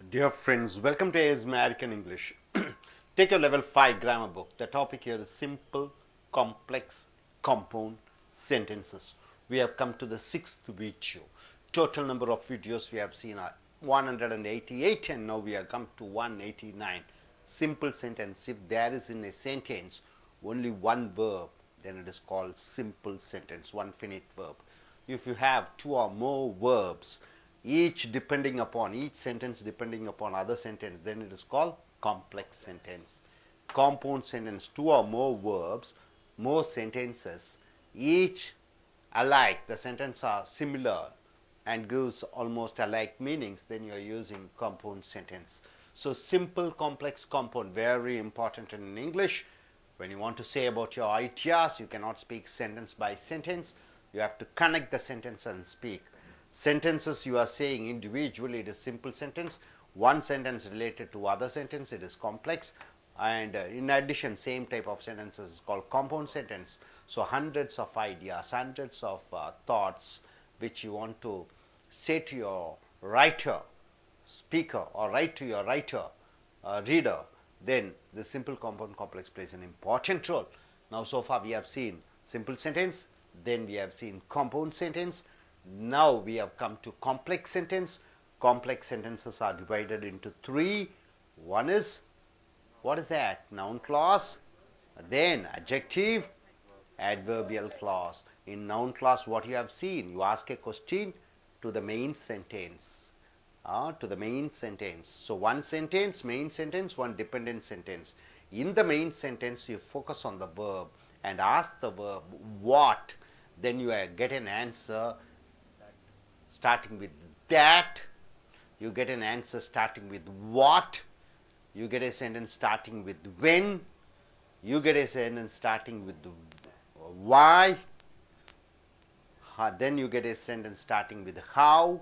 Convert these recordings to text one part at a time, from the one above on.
Dear friends, welcome to AS American English. Take your level 5 grammar book. The topic here is simple, complex, compound sentences. We have come to the 6th video. Total number of videos we have seen are 188 and now we have come to 189. Simple sentence. If there is in a sentence only one verb, then it is called simple sentence, one finite verb. If you have two or more verbs, each sentence depending upon other sentence, then it is called complex sentence. Compound sentence, two or more verbs, more sentences, each alike, the sentences are similar and gives almost alike meanings, then you are using compound sentence. So simple, complex, compound, very important in English. When you want to say about your ideas, you cannot speak sentence by sentence. You have to connect the sentence and speak. Sentences you are saying individually, it is simple sentence. One sentence related to other sentence, it is complex. And in addition, same type of sentences is called compound sentence. So hundreds of ideas, hundreds of thoughts which you want to say to your writer, speaker, or write to your writer, reader, then the simple, compound, complex plays an important role. Now so far we have seen simple sentence, then we have seen compound sentence. Now we have come to complex sentence. Complex sentences are divided into three. One is, what is that? Noun clause, then adjective, adverbial clause. In noun clause, what you have seen, you ask a question to the main sentence. So one sentence, main sentence, one dependent sentence. In the main sentence, you focus on the verb and ask the verb what. Then you get an answer starting with that, you get an answer starting with what, you get a sentence starting with when, you get a sentence starting with why, then you get a sentence starting with how.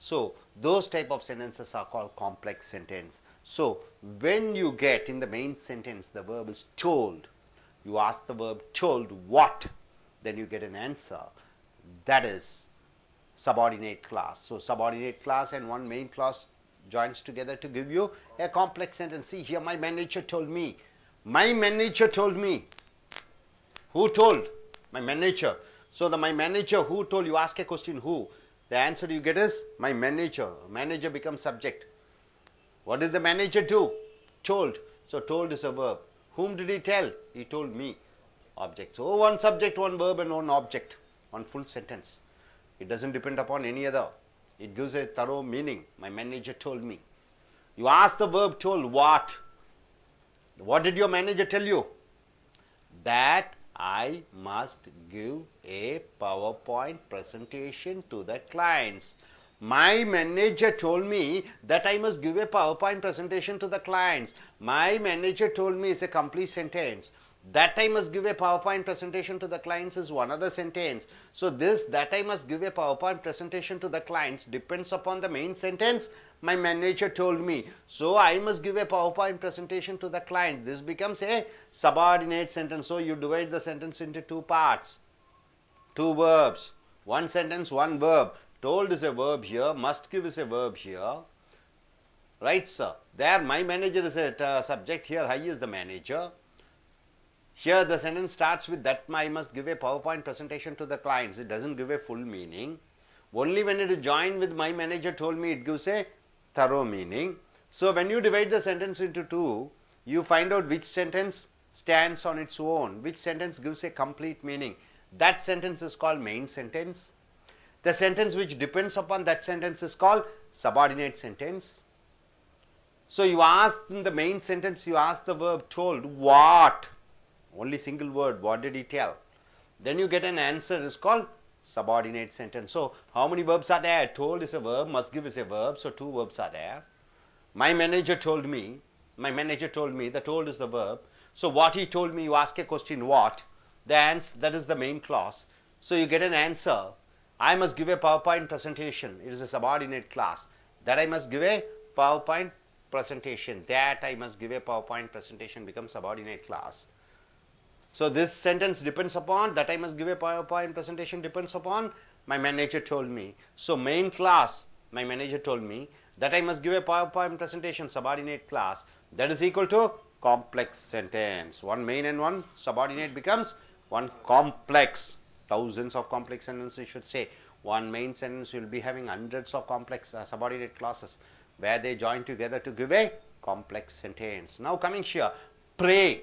So those type of sentences are called complex sentence. So when you get in the main sentence the verb is told, you ask the verb told what, then you get an answer, that is subordinate clause. So subordinate clause and one main clause joins together to give you a complex sentence. See here, my manager told me. My manager told me. Who told? My manager. So my manager who told, you ask a question who. The answer you get is my manager. Manager becomes subject. What did the manager do? Told. So told is a verb. Whom did he tell? He told me. Object. So one subject, one verb and one object. One full sentence. It doesn't depend upon any other. It gives a thorough meaning. My manager told me. You ask the verb told what? What did your manager tell you? That I must give a PowerPoint presentation to the clients. My manager told me that I must give a PowerPoint presentation to the clients. My manager told me is a complete sentence. That I must give a PowerPoint presentation to the clients is one other sentence. So this that I must give a PowerPoint presentation to the clients depends upon the main sentence. My manager told me. So I must give a PowerPoint presentation to the client. This becomes a subordinate sentence. So you divide the sentence into two parts. Two verbs. One sentence, one verb. Told is a verb here. Must give is a verb here. Right, sir? There my manager is a subject. Here I is the manager. Here the sentence starts with that I must give a PowerPoint presentation to the clients. It doesn't give a full meaning. Only when it is joined with my manager told me, it gives a thorough meaning. So when you divide the sentence into two, you find out which sentence stands on its own, which sentence gives a complete meaning. That sentence is called main sentence. The sentence which depends upon that sentence is called subordinate sentence. So you ask in the main sentence, you ask the verb told what? Only single word, what did he tell? Then you get an answer, is called subordinate sentence. So how many verbs are there? Told is a verb, must give is a verb, so two verbs are there. My manager told me, the told is the verb. So what he told me, you ask a question what? The answer, that is the main clause. So you get an answer, I must give a PowerPoint presentation. It is a subordinate clause. That I must give a PowerPoint presentation. That I must give a PowerPoint presentation becomes subordinate clause. So this sentence depends upon, that I must give a PowerPoint presentation depends upon, my manager told me. So main clause, my manager told me, that I must give a PowerPoint presentation, subordinate class, that is equal to complex sentence. One main and one subordinate becomes one complex. Thousands of complex sentences you should say. One main sentence will be having hundreds of complex subordinate clauses where they join together to give a complex sentence. Now coming here, pray.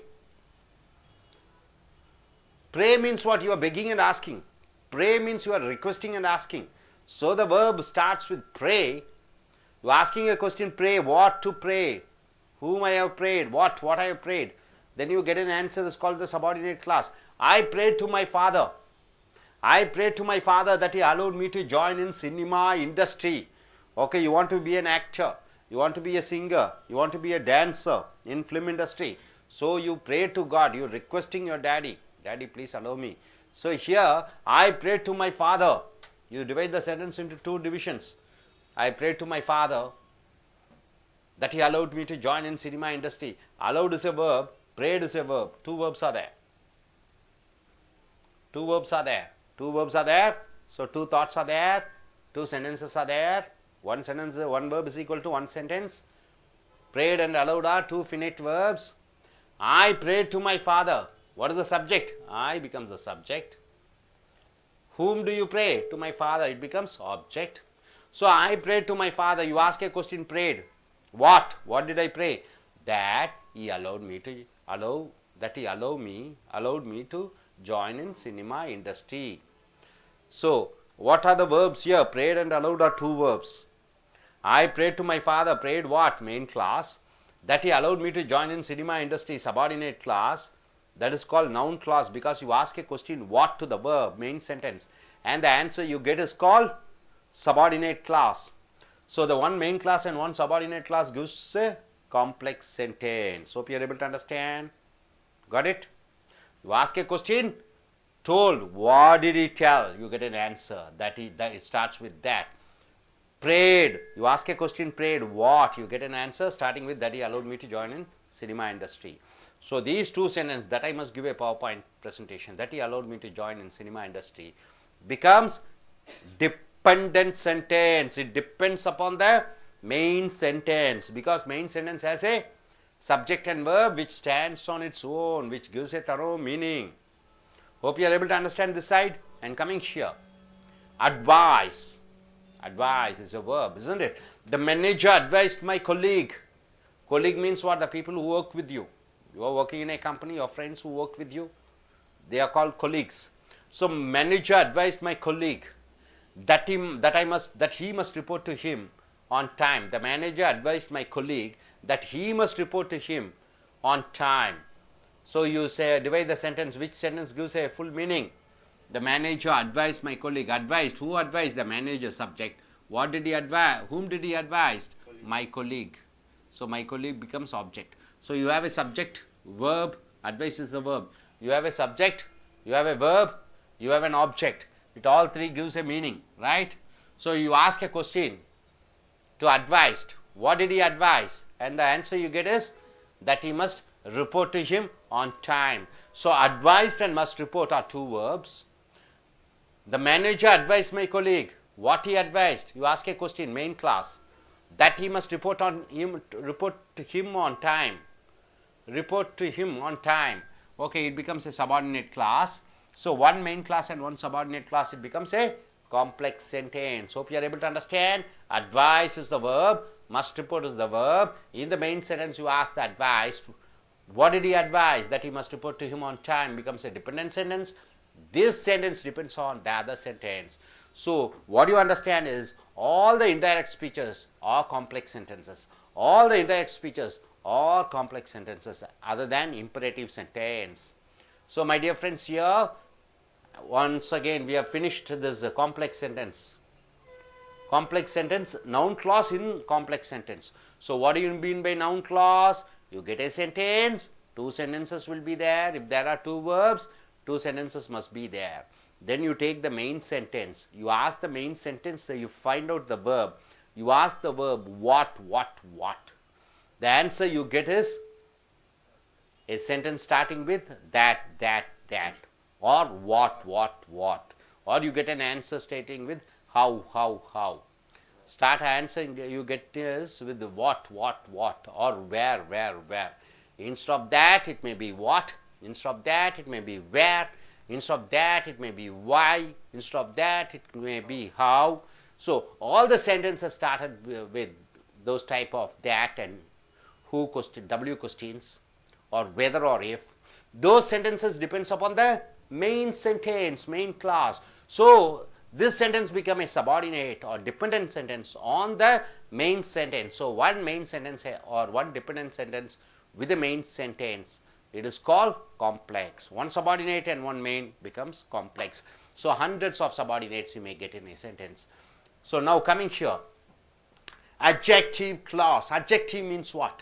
Pray means what? You are begging and asking. Pray means you are requesting and asking. So the verb starts with pray. You are asking a question, pray, what to pray, whom I have prayed, what I have prayed. Then you get an answer, is called the subordinate clause. I prayed to my father. I prayed to my father that he allowed me to join in cinema industry. Okay, you want to be an actor, you want to be a singer, you want to be a dancer in film industry. So you pray to God, you are requesting your daddy, daddy please allow me. So here, I prayed to my father. You divide the sentence into two divisions. I prayed to my father that he allowed me to join in cinema industry. Allowed is a verb, prayed is a verb. Two verbs are there. Two verbs are there. Two verbs are there. So two thoughts are there. Two sentences are there. One sentence, one verb is equal to one sentence. Prayed and allowed are two finite verbs. I prayed to my father. What is the subject? I becomes the subject. Whom do you pray? To my father. It becomes object. So I prayed to my father. You ask a question, prayed. What? What did I pray? That he allowed me to allowed me to join in cinema industry. So what are the verbs here? Prayed and allowed are two verbs. I prayed to my father. Prayed what? Main clause. That he allowed me to join in cinema industry, subordinate clause. That is called noun clause, because you ask a question what to the verb, main sentence, and the answer you get is called subordinate clause. So the one main clause and one subordinate clause gives a complex sentence. Hope you are able to understand. Got it? You ask a question, told, what did he tell? You get an answer. That it starts with that. Prayed. You ask a question, prayed what? You get an answer starting with that he allowed me to join in cinema industry. So these two sentences, that I must give a PowerPoint presentation, that he allowed me to join in cinema industry, becomes dependent sentence. It depends upon the main sentence, because main sentence has a subject and verb which stands on its own, which gives a thorough meaning. Hope you are able to understand this side. And coming here, advise. Advise is a verb, isn't it? The manager advised my colleague. Colleague means what? The people who work with you. You are working in a company, your friends who work with you, they are called colleagues. So manager advised my colleague that he must report to him on time. The manager advised my colleague that he must report to him on time. So you say, divide the sentence. Which sentence gives a full meaning? The manager advised my colleague. Advised. Who advised? The manager, subject. What did he advise? Whom did he advise? My colleague. So my colleague becomes object. So you have a subject, verb, advice is the verb. You have a subject, you have a verb, you have an object. It all three gives a meaning, right? So you ask a question to advised. What did he advise? And the answer you get is that he must report to him on time. So advised and must report are two verbs. The manager advised my colleague. What he advised? You ask a question, main clause. That he must report to him on time. Report to him on time. Okay, it becomes a subordinate clause. So one main clause and one subordinate clause, it becomes a complex sentence. Hope you are able to understand. Advise is the verb, must report is the verb. In the main sentence you ask the advised, what did he advise? That he must report to him on time, becomes a dependent sentence. This sentence depends on the other sentence. So what you understand is all the indirect speeches are complex sentences. All the indirect speeches are complex sentences other than imperative sentence. So my dear friends, here once again we have finished this complex sentence. Complex sentence, noun clause in complex sentence. So what do you mean by noun clause? You get a sentence, two sentences will be there. If there are two verbs, two sentences must be there. Then you take the main sentence, you ask the main sentence, so you find out the verb. You ask the verb what. The answer you get is a sentence starting with that, or what, or you get an answer stating with how. start answering, you get this with the what, or where. Instead of that, it may be what. Instead of that, it may be where. Instead of that, it may be why. Instead of that, it may be how. So all the sentences started with those type of that and who question, W questions, or whether or if. Those sentences depends upon the main sentence, main clause. So this sentence become a subordinate or dependent sentence on the main sentence. So one main sentence or one dependent sentence with the main sentence, it is called complex. One subordinate and one main becomes complex. So hundreds of subordinates you may get in a sentence. So now coming here, adjective clause. Adjective means what?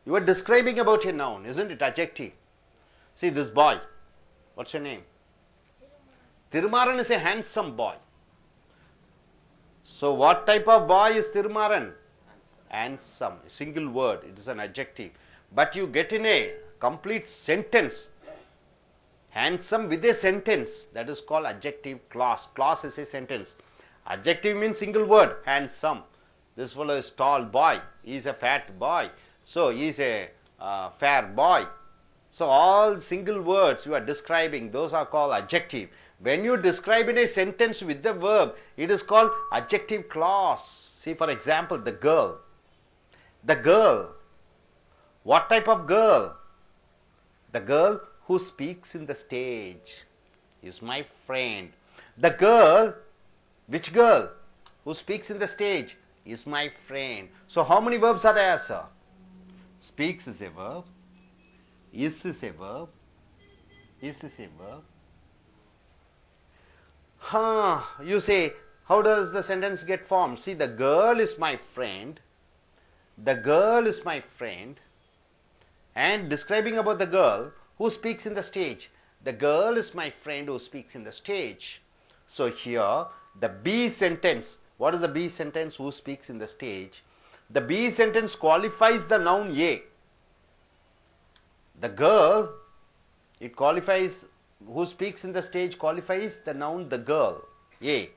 You are describing about a noun, isn't it? Adjective. See this boy. What's your name? Thirumaran is a handsome boy. So what type of boy is Thirumaran? Handsome. Single word. It is an adjective. But you get in a complete sentence. Handsome with a sentence. That is called adjective clause. Clause is a sentence. Adjective means single word. Handsome. This fellow is tall boy. He is a fat boy. So he is a fair boy. So all single words you are describing, those are called adjective. When you describe in a sentence with the verb, it is called adjective clause. See, for example, the girl. The girl. What type of girl? The girl who speaks in the stage is my friend. The girl, which girl? Who speaks in the stage is my friend. So how many verbs are there, sir? Speaks is a verb. Is a verb. Is a verb. You say, how does the sentence get formed? See, the girl is my friend. The girl is my friend. And describing about the girl who speaks in the stage. The girl is my friend who speaks in the stage. So here, the be sentence. What is the be sentence? Who speaks in the stage? The be sentence qualifies the noun A. The girl, it qualifies, who speaks in the stage qualifies the noun the girl, A.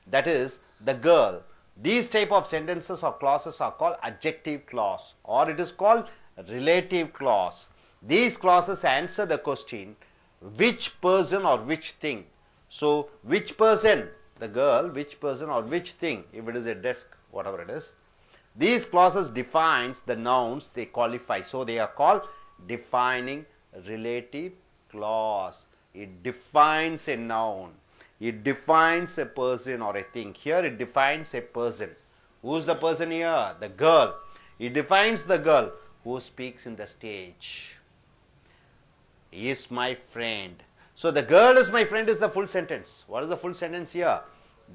That is, the girl. These type of sentences or clauses are called adjective clause, or it is called relative clause. These clauses answer the question, which person or which thing. So, which person, the girl, which person or which thing, if it is a desk, whatever it is. These clauses defines the nouns they qualify. So, they are called defining relative clause. It defines a noun. It defines a person or a thing. Here it defines a person. Who is the person here? The girl. It defines the girl who speaks in the stage. Is my friend. So the girl is my friend is the full sentence. What is the full sentence here?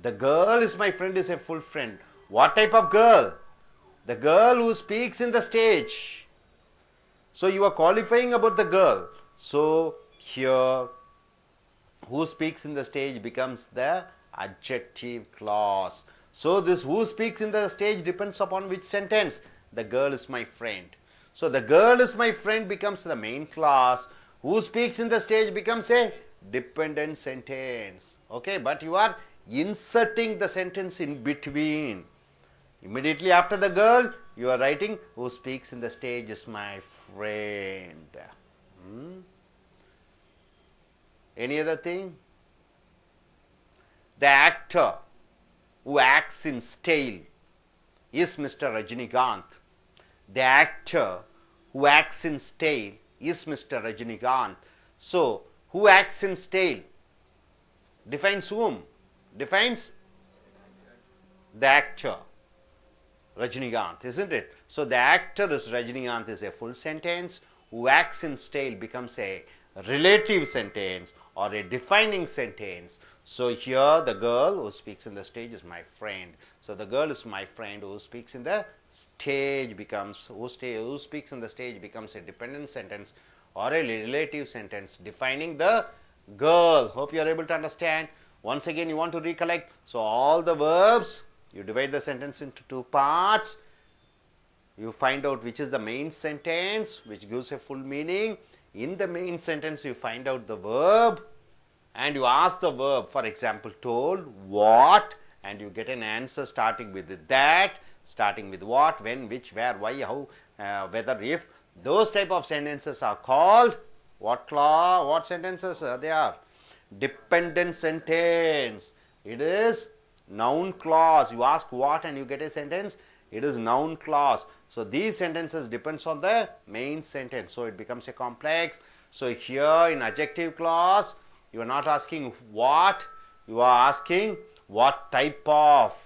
The girl is my friend is a full friend. What type of girl? The girl who speaks in the stage. So you are qualifying about the girl. So here, who speaks in the stage becomes the adjective clause. So this who speaks in the stage depends upon which sentence? The girl is my friend. So the girl is my friend becomes the main clause. Who speaks in the stage becomes a dependent sentence. Okay, but you are inserting the sentence in between. Immediately after the girl, you are writing who speaks in the stage is my friend. Any other thing? The actor who acts in style is Mr. Rajinikanth. The actor who acts in style is Mr. Rajinikanth. So, who acts in style defines whom? Defines the actor. Rajinikanth, isn't it? So, the actor is Rajinikanth is a full sentence. Who acts in style becomes a relative sentence or a defining sentence. So, here the girl who speaks in the stage is my friend. So, the girl is my friend who speaks in the stage becomes, who speaks in the stage becomes a dependent sentence or a relative sentence defining the girl. Hope you are able to understand. Once again, you want to recollect. So, all the verbs, you divide the sentence into two parts. You find out which is the main sentence, which gives a full meaning. In the main sentence, you find out the verb and you ask the verb. For example, told, what, and you get an answer starting with that, starting with what, when, which, where, why, how, whether, if. Those type of sentences are called what clause? What sentences they are? Dependent sentence. It is noun clause. You ask what and you get a sentence. It is noun clause. So these sentences depends on the main sentence. So it becomes a complex. So here in adjective clause, you are not asking what, you are asking what type of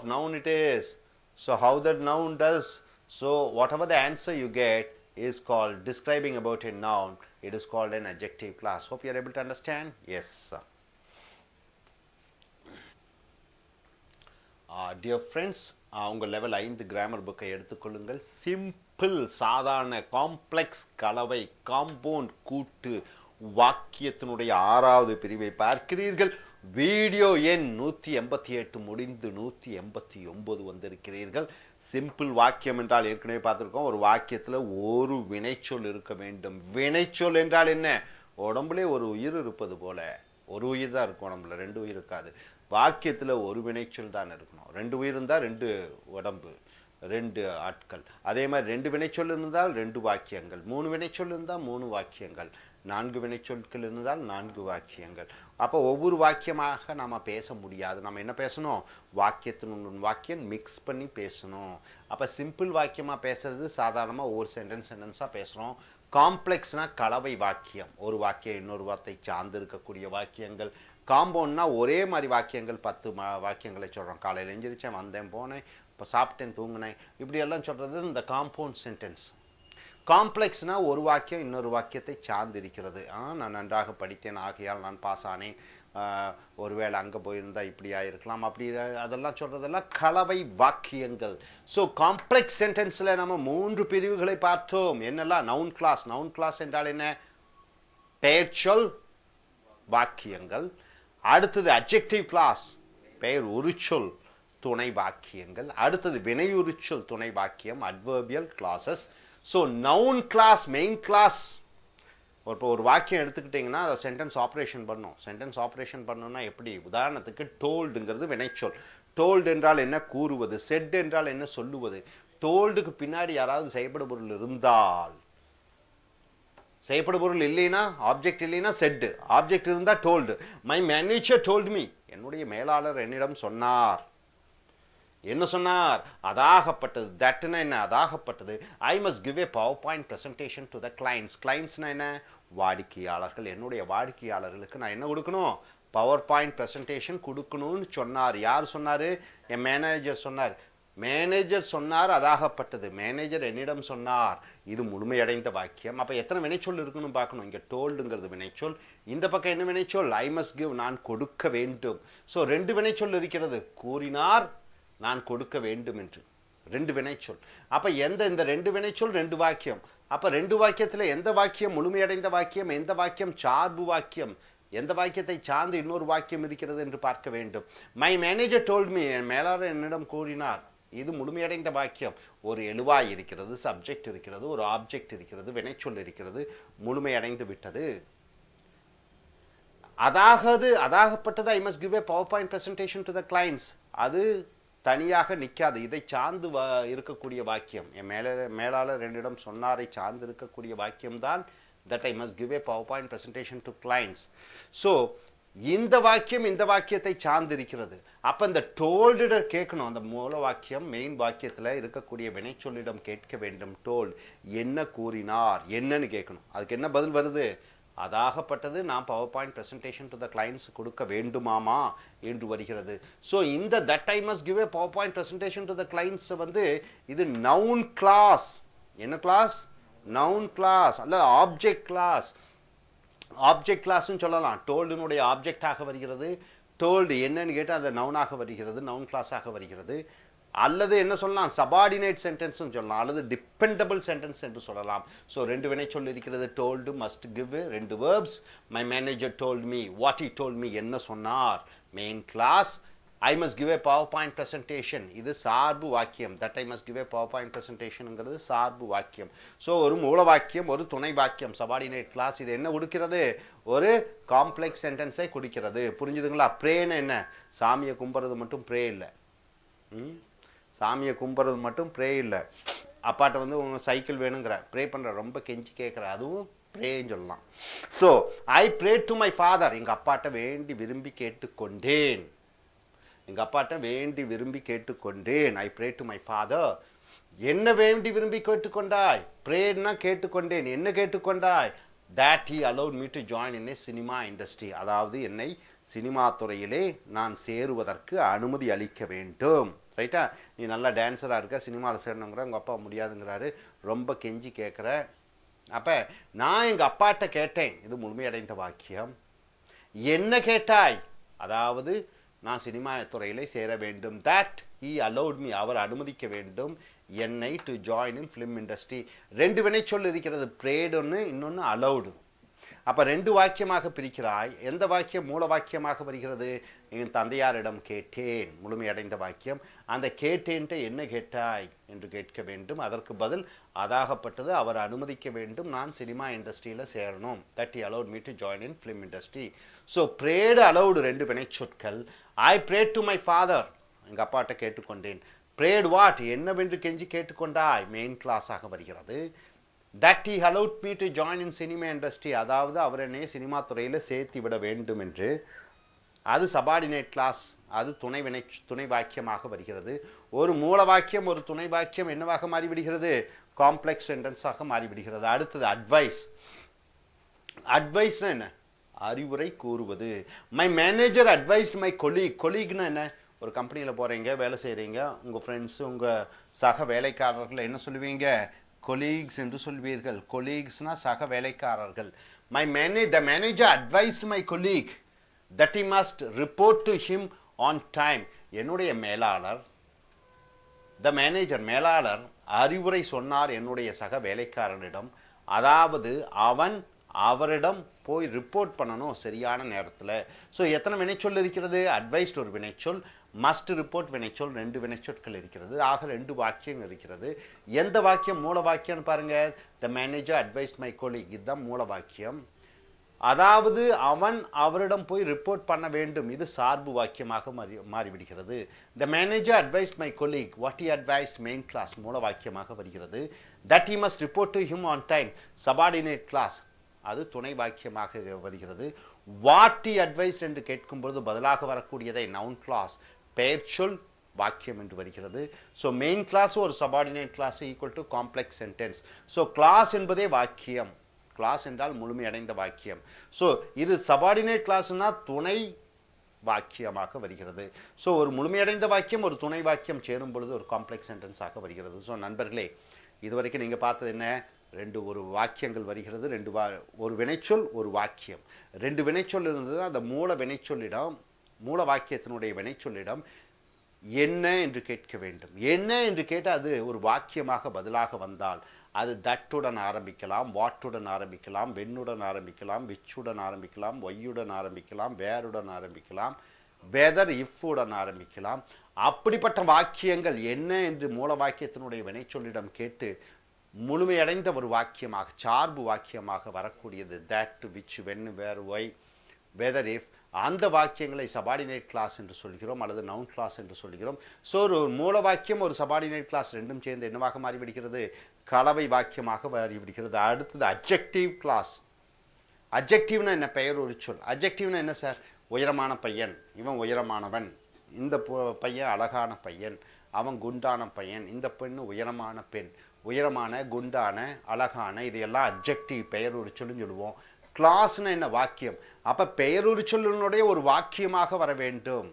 noun it is. So how that noun does. So whatever the answer you get is called describing about a noun. It is called an adjective clause. Hope you are able to understand. Yes, sir. Dear friends, உங்கள் level 5 grammar புக்கை எடுத்துக்கொள்ளுங்கள். Simple சாதாரண complex கலவை compound கூட்டு வாக்கியத்தினுடைய 6வது பிரிவை பார்க்கிறீர்கள். Video எண் 188 முடிந்து 189 வந்திருக்கிறீர்கள். சிம்பிள் வாக்கியம் என்றால் ஏற்கனவே பார்த்துருக்கோம். ஒரு வாக்கியத்தில் ஒரு வினைச்சொல் இருக்க வேண்டும். வினைச்சொல் என்றால் என்ன? உடம்புலே ஒரு உயிர் இருப்பது போல. ஒரு உயிர் தான் இருக்கும் உடம்புல, 2 உயிர் இருக்காது. வாக்கியத்தில் ஒரு வினைச்சொல் தான் இருக்கணும். 2 உயிர் இருந்தால் 2 உடம்பு, 2 ஆட்கள். அதே மாதிரி 2 வினைச்சொல் இருந்தால் 2 வாக்கியங்கள், 3 வினைச்சொல் இருந்தால் 3 வாக்கியங்கள், 4 வினைச்சொற்கள் இருந்தால் 4 வாக்கியங்கள். அப்போ ஒவ்வொரு வாக்கியமாக நாம் பேச முடியாது. நம்ம என்ன பேசணும்? வாக்கியத்தின் வாக்கியம் மிக்ஸ் பண்ணி பேசணும். அப்போ சிம்பிள் வாக்கியமாக பேசுறது சாதாரணமாக ஒரு சென்டென்ஸாக பேசுகிறோம். காம்ப்ளெக்ஸ்னால் கலவை வாக்கியம், ஒரு வாக்கியம் இன்னொரு வார்த்தை சார்ந்து இருக்கக்கூடிய வாக்கியங்கள். காம்பவுண்ட்னா ஒரே மாதிரி வாக்கியங்கள் 10 வாக்கியங்களை சொல்கிறோம். காலையில் எந்திரிச்சேன், வந்தேன், போனேன், இப்போ சாப்பிட்டேன், தூங்கினேன், இப்படியெல்லாம் சொல்கிறது இந்த காம்பவுண்ட் சென்டென்ஸ். காம்ப்ளெக்ஸ்னால் ஒரு வாக்கியம் இன்னொரு வாக்கியத்தை சார்ந்திருக்கிறது. நான் நன்றாக படித்தேன், ஆகையால் நான் பாஸ் ஆனேன், ஒருவேளை அங்கே போயிருந்தால் இப்படி ஆகிருக்கலாம், அப்படி அதெல்லாம் சொல்கிறதெல்லாம் கலவை வாக்கியங்கள். ஸோ காம்ப்ளெக்ஸ் சென்டென்ஸில் நம்ம 3 பிரிவுகளை பார்த்தோம். என்னெல்லாம்? Noun class. நவுன் கிளாஸ் என்றால் என்ன? பெயர்ச்சொல் வாக்கியங்கள். அடுத்தது அட்ஜெக்டிவ் கிளாஸ், பெயர் உரிச்சொல் துணை வாக்கியங்கள். அடுத்தது வினையுரிச்சொல் துணை வாக்கியம், adverbial classes. So noun clause main clause. இப்போ ஒரு வாக்கியம் எடுத்துக்கிட்டிங்கன்னா அதை சென்டென்ஸ் ஆப்ரேஷன் பண்ணும். சென்டென்ஸ் ஆப்ரேஷன் பண்ணணும்னா எப்படி? உதாரணத்துக்கு டோல்டுங்கிறது வினைச்சொல். டோல்டு என்றால் என்ன? கூறுவது. செட் என்றால் என்ன? சொல்லுவது. டோல்டுக்கு பின்னாடி யாராவது செய்யப்படு பொருள் இருந்தால், செய்யப்படு பொருள் இல்லைன்னா, ஆப்ஜெக்ட் இல்லைன்னா செட்டு, ஆப்ஜெக்ட் இருந்தால் told. My manager told me, என்னுடைய மேலாளர் என்னிடம் சொன்னார். என்ன சொன்னார்? அதாகப்பட்டது. தட்னா என்ன? அதாகப்பட்டது. I must give a PowerPoint presentation to the clients. கிளைண்ட்ஸ்னா என்ன? வாடிக்கையாளர்கள். என்னுடைய வாடிக்கையாளர்களுக்கு நான் என்ன கொடுக்கணும்? பவர் பாயிண்ட் ப்ரெசன்டேஷன் கொடுக்கணும்னு சொன்னார். யார் சொன்னார்? என் மேனேஜர் சொன்னார். மேனேஜர் சொன்னார், அதாகப்பட்டது. மேனேஜர் என்னிடம் சொன்னார். இது முழுமையடைந்த வாக்கியம். அப்போ எத்தனை வினைச்சொல் இருக்குன்னு பார்க்கணும். இங்கே டோல்டுங்கிறது வினைச்சொல், இந்த பக்கம் என்ன வினைச்சொல்? ஐ மஸ்ட் கிவ், நான் கொடுக்க வேண்டும். ஸோ 2 வினைச்சொல் இருக்கிறது. கூறினார், நான் கொடுக்க வேண்டும் என்று 2 வினைச்சொல். அப்போ இந்த 2 வினைச்சொல் 2 வாக்கியம். அப்போ 2 வாக்கியத்தில் எந்த வாக்கியம் முழுமையடைந்த வாக்கியம், எந்த வாக்கியம் சார்பு வாக்கியம், எந்த வாக்கியத்தை சார்ந்து இன்னொரு வாக்கியம் இருக்கிறது என்று பார்க்க வேண்டும். மை மேனேஜர் டோல்ட் மீ, என் மேலாளர் என்னிடம் கூறினார். இது முழுமையடைந்த வாக்கியம். ஒரு எழுவாய் இருக்கிறது, சப்ஜெக்ட் இருக்கிறது, ஒரு ஆப்ஜெக்ட் இருக்கிறது, வினைச்சொல் இருக்கிறது, முழுமையடைந்து விட்டது. அதாகப்பட்டது. I must give a PowerPoint presentation to the clients. அது தனியாக நிற்காது. இதை சார்ந்து இருக்கக்கூடிய வாக்கியம். என் மேலாளர் என்னிடம் சொன்னாரை சார்ந்து இருக்கக்கூடிய வாக்கியம்தான் that I must give a PowerPoint presentation to clients. So இந்த வாக்கியம் இந்த வாக்கியத்தை சார்ந்திருக்கிறது. அப்போ இந்த டோல்டு கேட்கணும். அந்த மூல வாக்கியம் மெயின் வாக்கியத்தில் இருக்கக்கூடிய வினைச்சொல்லிடம் கேட்க வேண்டும். டோல்டு என்ன கூறினார், என்னன்னு கேட்கணும். அதுக்கு என்ன பதில் வருது? அதாகப்பட்டது. நான் power point presentation to the clients கொடுக்க வேண்டுமாமா என்று வருகிறது. ஸோ இந்த that I must give a PowerPoint presentation to the clients இது நவுன் கிளாஸ். என்ன கிளாஸ்? நவுன் கிளாஸ் அல்ல ஆப்ஜெக்ட் கிளாஸ். ஆப்ஜெக்ட் கிளாஸ்ன்னு சொல்லலாம். டோல்டுனுடைய ஆப்ஜெக்டாக வருகிறது. டோல்டு என்னன்னு கேட்டால் அது நவுனாக வருகிறது, நவுன் கிளாஸாக வருகிறது. அல்லது என்ன சொல்லலாம்? சபார்டினேட் சென்டென்ஸ்னு சொல்லலாம், அல்லது டிபெண்டபிள் சென்டென்ஸ் என்று சொல்லலாம். ஸோ 2 வினைச்சொல் இருக்கிறது. Told must give 2 verbs. My manager told me, what he told me, என்ன சொன்னார், main clause. I must give a PowerPoint presentation. இது சார்பு வாக்கியம். That I must give a PowerPoint presentationங்கிறது சார்பு வாக்கியம். ஸோ ஒரு மூல வாக்கியம், ஒரு துணை வாக்கியம், சபார்டினேட் கிளாஸ். இது என்ன கொடுக்கிறது? ஒரு காம்ப்ளெக்ஸ் சென்டென்ஸை கொடுக்கிறது. புரிஞ்சுதுங்களா? ப்ரேன்னு என்ன? சாமியை கும்பிட்றது மட்டும் ப்ரே இல்லை. சாமியை கும்பிட்றது மட்டும் ப்ரே இல்லை. அப்பாட்ட வந்து உங்கள் சைக்கிள் வேணுங்கிற, ப்ரே பண்ணுற, ரொம்ப கெஞ்சி கேட்குற, அதுவும் ப்ரேன்னு சொல்லலாம். So I pray to my father. எங்கள் அப்பாட்ட வேண்டி விரும்பி கேட்டுக்கொண்டேன். எங்கள் அப்பாட்ட வேண்டி விரும்பி கேட்டுக்கொண்டேன். I pray to my father. என்ன வேண்டி விரும்பி கேட்டுக்கொண்டாய்? ப்ரேன்னா கேட்டுக்கொண்டேன். என்ன கேட்டுக்கொண்டாய்? that he allowed me to join in a cinema industry. அதாவது என்னை சினிமா துறையிலே நான் சேருவதற்கு அனுமதி அளிக்க வேண்டும். ரைட்டா? நீ நல்லா டான்ஸராக இருக்க, சினிமாவில் சேரணுங்கிற, உங்கள் அப்பா முடியாதுங்கிறாரு, ரொம்ப கெஞ்சி கேட்குற. அப்போ நான் எங்கள் அப்பாட்ட கேட்டேன். இது முழுமையடைந்த வாக்கியம். என்ன கேட்டாய்? அதாவது நான் சினிமா துறையிலே சேர வேண்டும். That he allowed me. அவர் அனுமதிக்க வேண்டும் என்னை to join in film industry. ரெண்டு வினைச்சொல் இருக்கிறது. ப்ரேட் ஒன்று, இன்னொன்று அலௌடு. அப்போ ரெண்டு வாக்கியமாக பிரிக்கிறாய். எந்த வாக்கியம் மூல வாக்கியமாக வருகிறது? என் தந்தையாரிடம் கேட்டேன், முழுமையடைந்த வாக்கியம். அந்த கேட்டேன்ட்டு என்ன கேட்டாய் என்று கேட்க வேண்டும். அதற்கு பதில் அதாகப்பட்டது அவர் அனுமதிக்க வேண்டும் நான் சினிமா இண்டஸ்ட்ரியில் சேரணும். That he allowed me to join in film industry. So prayed allowed ரெண்டு வினைச்சொற்கள். I prayed to my father. எங்கள் அப்பாட்ட கேட்டுக்கொண்டேன். Prayed what? என்னவென்று கெஞ்சி கேட்டுக்கொண்டாய்? மெயின் கிளாஸாக வருகிறது. that he allowed me to join in cinema industry. அதாவது அவர் என்னை சினிமா துறையில் சேர்த்து விட வேண்டும் என்று. அது சபார்டினேட் கிளாஸ். அது துணை வாக்கியமாக வருகிறது. ஒரு மூல வாக்கியம், ஒரு துணை வாக்கியம் என்னவாக மாறிவிடுகிறது? காம்ப்ளெக்ஸ் சென்டென்ஸாக மாறிவிடுகிறது. அடுத்தது அட்வைஸ். அட்வைஸ்னா என்ன? அறிவுரை கூறுவது. My manager advised my colleague. கொலீக்னா என்ன? ஒரு கம்பெனியில் போகிறீங்க, வேலை செய்கிறீங்க, உங்கள் ஃப்ரெண்ட்ஸு, உங்கள் சக வேலைக்காரர்கள் என்ன சொல்லுவீங்க? கொலீக்ஸ் என்று சொல்வீர்கள். கொலீக்ஸ்னா சக வேலைக்காரர்கள். The manager advised my colleague that he must report to him on time. என்னுடைய மேலாளர், த மேனேஜர் மேலாளர் அறிவுரை சொன்னார் என்னுடைய சக வேலைக்காரனிடம். அதாவது அவரிடம் போய் ரிப்போர்ட் பண்ணணும் சரியான நேரத்தில். ஸோ எத்தனை வினைச்சொல் இருக்கிறது? அட்வைஸ்ட் ஒரு வினைச்சொல், மஸ்ட் ரிப்போர்ட் வினைச்சொல், ரெண்டு வினைச்சொற்கள் இருக்கிறது. ஆக ரெண்டு வாக்கியம் இருக்கிறது. எந்த வாக்கியம் மூல வாக்கியம்னு பாருங்க. The manager advised my colleague. இதுதான் மூல வாக்கியம். அதாவது அவரிடம் போய் ரிப்போர்ட் பண்ண வேண்டும். இது சார்பு வாக்கியமாக மாறிவிடுகிறது. The manager advised my colleague. What he advised main clause மூல வாக்கியமாக வருகிறது. That he must report to him on time subordinate clause. அது துணை வாக்கியமாக வருகிறது. வாட் ஹி அட்வைஸ்ட் என்று கேட்கும்போது பதிலாக வரக்கூடியதை நவுன் கிளாஸ், பெயர் சொல் வாக்கியம் என்று வருகிறது. ஸோ மெயின் கிளாஸ் ஒரு subordinate clause equal to complex sentence. So clause என்பதே வாக்கியம். கிளாஸ் என்றால் முழுமையடைந்த வாக்கியம். ஸோ இது சபார்டினேட் கிளாஸ்னா துணை வாக்கியமாக வருகிறது. ஸோ ஒரு முழுமையடைந்த வாக்கியம் ஒரு துணை வாக்கியம் சேரும் பொழுது ஒரு காம்ப்ளெக்ஸ் சென்டென்ஸாக வருகிறது. ஸோ நண்பர்களே, இதுவரைக்கும் நீங்கள் பார்த்தது என்ன? ஒரு வாக்கியங்கள் வருகிறது. ஒரு வினைச்சொல், ஒரு வாக்கியம். ரெண்டு வினைச்சொல் இருந்தது. அந்த மூல வாக்கியத்தினுடைய வினைச்சொல்லிடம் என்ன என்று கேட்க வேண்டும். என்ன என்று கேட்டால் அது ஒரு வாக்கியமாக பதிலாக வந்தால் அது தட்டுடன் ஆரம்பிக்கலாம், வாட்டுடன் ஆரம்பிக்கலாம், வென்னுடன் ஆரம்பிக்கலாம், விச்சுடன் ஆரம்பிக்கலாம், ஒய்யுடன் ஆரம்பிக்கலாம், வேருடன் ஆரம்பிக்கலாம், வெதர் இஃப்புடன் ஆரம்பிக்கலாம். அப்படிப்பட்ட வாக்கியங்கள் என்ன என்று மூல வாக்கியத்தினுடைய வினைச்சொல்லிடம் கேட்டு முழுமையடைந்த ஒரு வாக்கியமாக, சார்பு வாக்கியமாக வரக்கூடியது that, which, when, where, why, whether, if. அந்த வாக்கியங்களை சபார்டினேட் கிளாஸ் என்று சொல்கிறோம் அல்லது நவுன் கிளாஸ் என்று சொல்கிறோம். ஸோ ஒரு மூல வாக்கியம் ஒரு சபார்டினேட் கிளாஸ் ரெண்டும் சேர்ந்து என்னவாக மாறிவிடுகிறது? கலவை வாக்கியமாக மாறிவிடுகிறது. அடுத்தது அட்ஜெக்டிவ் கிளாஸ். அட்ஜெக்டிவ்னா என்ன? பெயர் ஒரு சொல். அட்ஜெக்டிவ்னா என்ன சார்? உயரமான பையன், இவன் உயரமானவன், இந்த பையன் அழகான பையன், அவன் குண்டான பையன், இந்த பெண் உயரமான பெண். உயரமான, குண்டான, அழகான, இதையெல்லாம் அட்ஜெக்டிவ் பெயர் ஒரு சொல்லுன்னு சொல்லுவோம். கிளாஸ்னா என்ன? வாக்கியம். அப்போ பெயரொரு சொல்லினுடைய ஒரு வாக்கியமாக வர வேண்டும்.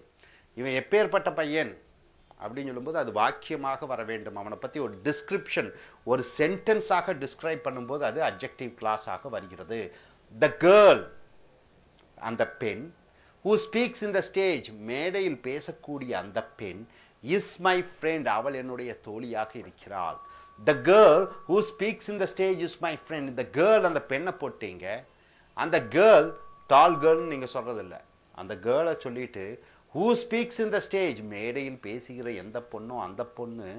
இவன் எப்பேற்பட்ட பையன் அப்படின்னு சொல்லும்போது அது வாக்கியமாக வர வேண்டும். அவனை பற்றி ஒரு டிஸ்கிரிப்ஷன், ஒரு சென்டென்ஸாக டிஸ்கிரைப் பண்ணும்போது அது அட்ஜெக்டிவ் கிளாஸாக வருகிறது. த கேர்ள், அந்த பெண், who speaks in the stage, மேடையில் பேசக்கூடிய அந்த பெண், இஸ் மை ஃப்ரெண்ட், அவள் என்னுடைய தோழியாக இருக்கிறாள். The girl who speaks in the stage is my friend. இந்த கேர்ள், அந்த பெண்ணை போட்டீங்க. அந்த கேர்ள் டால் கேர்ள்னு நீங்கள் சொல்கிறதில்ல. அந்த கேர்ளை சொல்லிட்டு who speaks in the stage, மேடையில் பேசுகிற எந்த பொண்ணோ அந்த பொண்ணு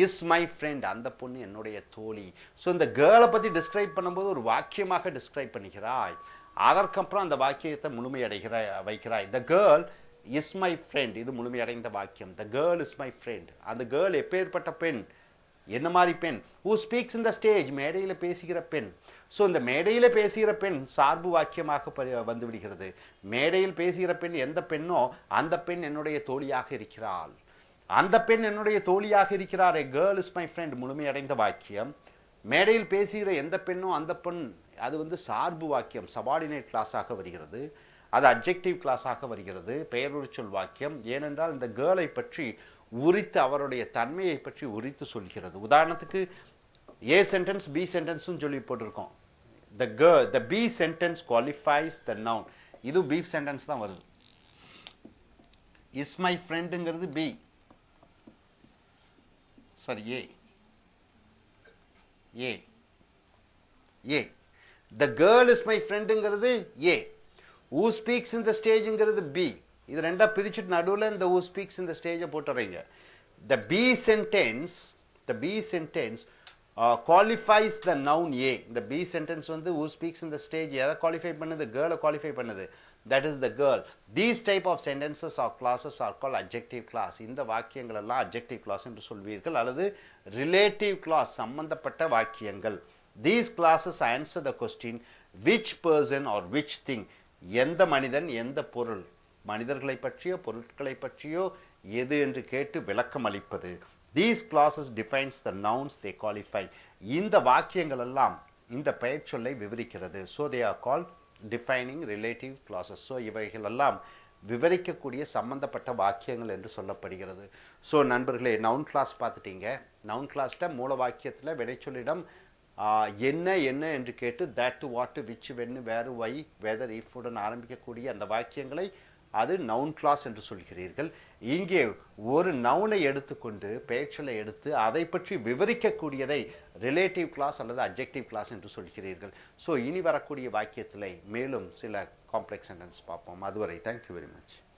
is my friend, அந்த பொண்ணு என்னுடைய தோழி. ஸோ இந்த கேர்ளை பற்றி டிஸ்கிரைப் பண்ணும்போது ஒரு வாக்கியமாக டிஸ்கிரைப் பண்ணிக்கிறாய், அதற்கப்புறம் அந்த வாக்கியத்தை வைக்கிறாய். the girl is my friend, இது முழுமையடைந்த வாக்கியம். the girl is my friend, அந்த கேர்ள் எப்பேற்பட்ட பெண், என்ன மாதிரி பெண்? who speaks in the stage, மேடையில் பேசுகிற பெண். ஸோ இந்த மேடையில் பேசுகிற பெண் சார்பு வாக்கியமாக வந்து விடுகிறது. மேடையில் பேசுகிற பெண் எந்த பெண்ணோ அந்த பெண் என்னுடைய தோழியாக இருக்கிறாள், அந்த பெண் என்னுடைய தோழியாக இருக்கிறார். a girl is my friend முழுமையடைந்த வாக்கியம். மேடையில் பேசுகிற எந்த பெண்ணோ அந்த பெண், அது வந்து சார்பு வாக்கியம், சபார்டினேட் கிளாஸாக வருகிறது, அது அட்ஜெக்டிவ் கிளாஸாக வருகிறது, பெயருரிச்சொல் வாக்கியம். ஏனென்றால் இந்த கேர்ளை பற்றி உரித்து, அவருடைய தன்மையை பற்றி உரித்து சொல்கிறது. உதாரணத்துக்கு ஏ சென்டென்ஸ் பி சென்டென்ஸும் சொல்லி போட்டிருக்கோம். the B sentence qualifies the noun, இது B sentence தான் வருது. is my friendங்கிறது B, sorry A. the girl is my friendங்கிறது A. who speaks in the stageங்கிறது B. இது ரெண்டா பிரிச்சுட்டு நடுவில் இந்த who speaks in the stage போட்டுறீங்க. the B sentence qualifies the noun A. இந்த B sentence வந்து who speaks in the stage எதை qualify பண்ணுது? girl qualify பண்ணுது. that is the girl. these type of sentences or clauses are called adjective clause. இந்த வாக்கியங்கள் எல்லாம் adjective clause என்று சொல்வீர்கள், அல்லது relative clause, சம்பந்தப்பட்ட வாக்கியங்கள். these clauses answer the question which person or which thing, எந்த மனிதன் எந்த பொருள், மனிதர்களை பற்றியோ பொருட்களை பற்றியோ எது என்று கேட்டு விளக்கம் அளிப்பது. these clauses defines the nouns they qualify. இந்த வாக்கியங்கள் எல்லாம் இந்த பெயர்ச்சொல்லை விவரிக்கிறது. so they are called defining relative clauses. so இவைகள் எல்லாம் விவரிக்கக்கூடிய சம்பந்தப்பட்ட வாக்கியங்கள் என்று சொல்லப்படுகிறது. ஸோ நண்பர்களே, நவுன் கிளாஸ் பார்த்துட்டீங்க. நவுன் கிளாஸ்ல மூல வாக்கியத்தில் வினைச்சொல்லிடம் என்ன என்ன என்று கேட்டு that, what, which, when, where, why, whether, if உடன் ஆரம்பிக்கக்கூடிய அந்த வாக்கியங்களை அது நவுன் கிளாஸ் என்று சொல்கிறீர்கள். இங்கே ஒரு நவுனை எடுத்துக்கொண்டு பெயர்ச்சொல்லை எடுத்து அதை பற்றி விவரிக்கக்கூடியதை ரிலேட்டிவ் கிளாஸ் அல்லது அட்ஜெக்டிவ் கிளாஸ் என்று சொல்கிறீர்கள். ஸோ இனி வரக்கூடிய வாக்கியத்தில் மேலும் சில காம்ப்ளெக்ஸ் சென்டென்ஸ் பார்ப்போம். அதுவரை தேங்க்யூ வெரி மச்.